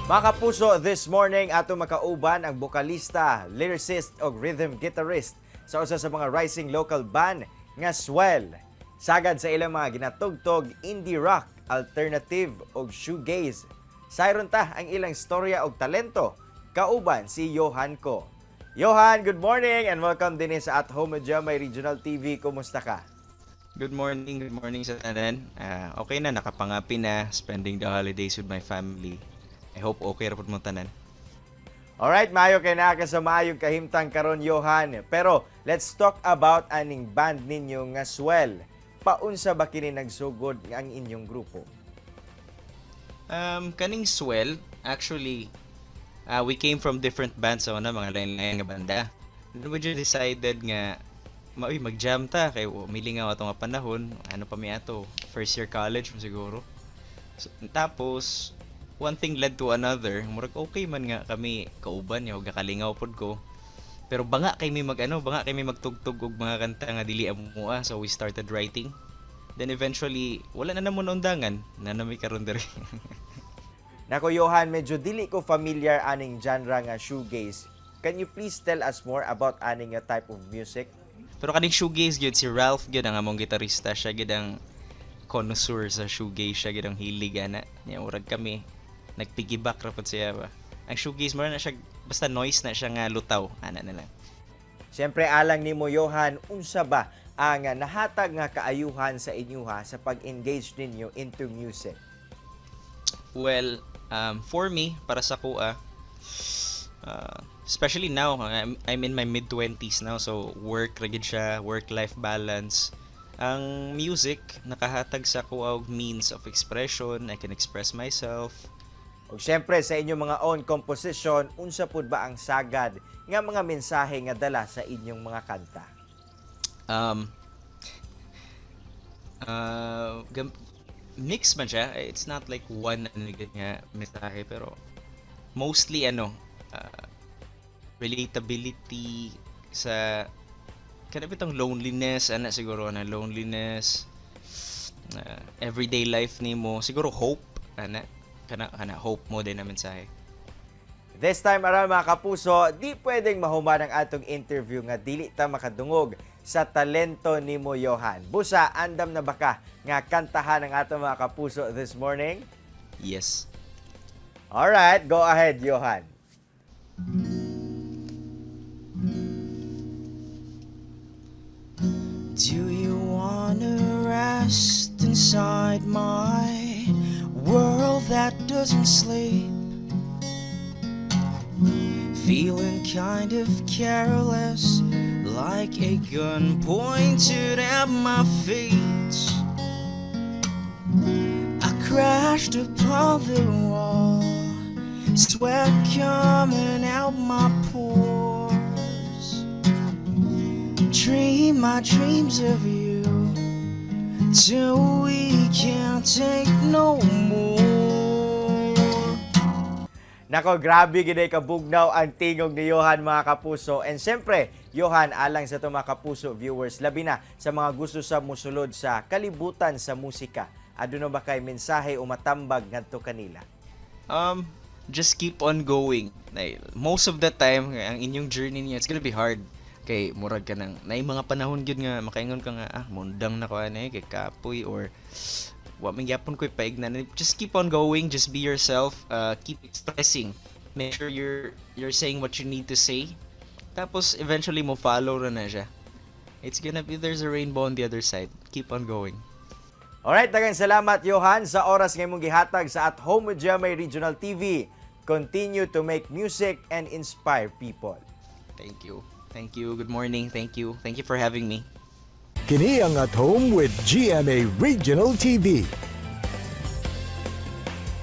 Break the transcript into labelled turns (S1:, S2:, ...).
S1: Mga kapuso, this morning ato makauban ang bokalista, lyricist o rhythm guitarist sa usa sa mga rising local band nga Swell. Sagad sa ilang mga ginatugtog indie rock, alternative o shoegaze. Sayron ta ang ilang storya og talento. Kauban si Johan Ko. Johan, good morning and welcome din sa At Home with Jamay Regional TV. Kumusta ka?
S2: Good morning sa tanan. Okay na, nakapangapi na, spending the holidays with my family. I hope okay ra pud mo tanan.
S1: Alright, maayo kay naa ka sa maayong kahimtang karon Johan. Pero let's talk about aning band ninyo nga Swell. Paunsa ba kini nagsugod ang inyong grupo?
S2: Kaning Swell, actually, we came from different bands so na mga lain-lain nga banda. Then we just decided nga mag-jam ta kay milingaw ato nga panahon, ano pa mi ato, first year college mo siguro. So, tapos one thing led to another. Murag okay man nga kami kauban niya og gakalingaw pod ko. Pero banga kay mi magtugtog og mga kanta nga dili amuha, so we started writing. Then eventually wala na namon undangan na nami karon diri.
S1: Nako Johan, medyo dili ko familiar aning genre nga shoegaze. Can you please tell us more about aning nga type of music?
S2: Pero kaning shoegaze gyud si Ralph gyud ang among gitarista, siya gyud ang connoisseur sa shoegaze, siya gyud ang hilig ana. Nya murag kami nagpiggyback ra pud siya ba. Ang shoegaze mo na siya basta noise na siya nga lutaw ana na lang.
S1: Siyempre alang nimo Johan, unsa ba ang nahatag nga kaayuhan sa inyuha sa pag-engage ninyo into music?
S2: Well, for me, para sa kuha, especially now, I'm in my mid-20s now, so work ragid siya, work-life balance. Ang music, nakahatag sa kuha og means of expression. I can express myself.
S1: O siyempre sa inyong mga own composition, unsa pud ba ang sagad nga mga mensahe nga dala sa inyong mga kanta?
S2: Mix man siya. It's not like one nga mensahe, pero mostly relatability sa kanang bitong loneliness, siguro na loneliness, everyday life nimo, siguro hope kana hope mo din na mensahe.
S1: This time around mga kapuso, di pwedeng mahuman ang atong interview nga dili ta makadungog sa talento nimo Johan. Busa, andam na baka nga kantahan ang atong mga kapuso this morning?
S2: Yes.
S1: Alright, go ahead Johan.
S3: Do you wanna rest inside my world that doesn't sleep? Feeling kind of careless, like a gun pointed at my feet. I crashed upon the wall, sweat coming out my pores. Dream my dreams of you till we can't take no more.
S1: Nako, grabe gid kabugnaw ang tingog ni Johan mga kapuso. And siyempre, Johan, alang sa itong mga kapuso viewers, labi na sa mga gusto sa musulod sa kalibutan sa musika. Aduna ba kay mensahe o matambag ngadto kanila?
S2: Just keep on going. Most of the time, ang inyong journey niya, it's gonna be hard. Kay murag ka nang na mga panahon gyud nga makaingon ka nga mundang na ko kay kapoy or wa man gyapon koy paignan. Just keep on going, just be yourself, keep expressing. Make sure you're saying what you need to say. Tapos eventually mo follow ra na siya. It's gonna be, there's a rainbow on the other side. Keep on going.
S1: Alright, daghang salamat Johan sa oras nga imong gihatag sa At Home with Jamay Regional TV. Continue to make music and inspire people.
S2: Thank you. Good morning. Thank you for having me.
S4: Kini ang At Home with GMA Regional TV.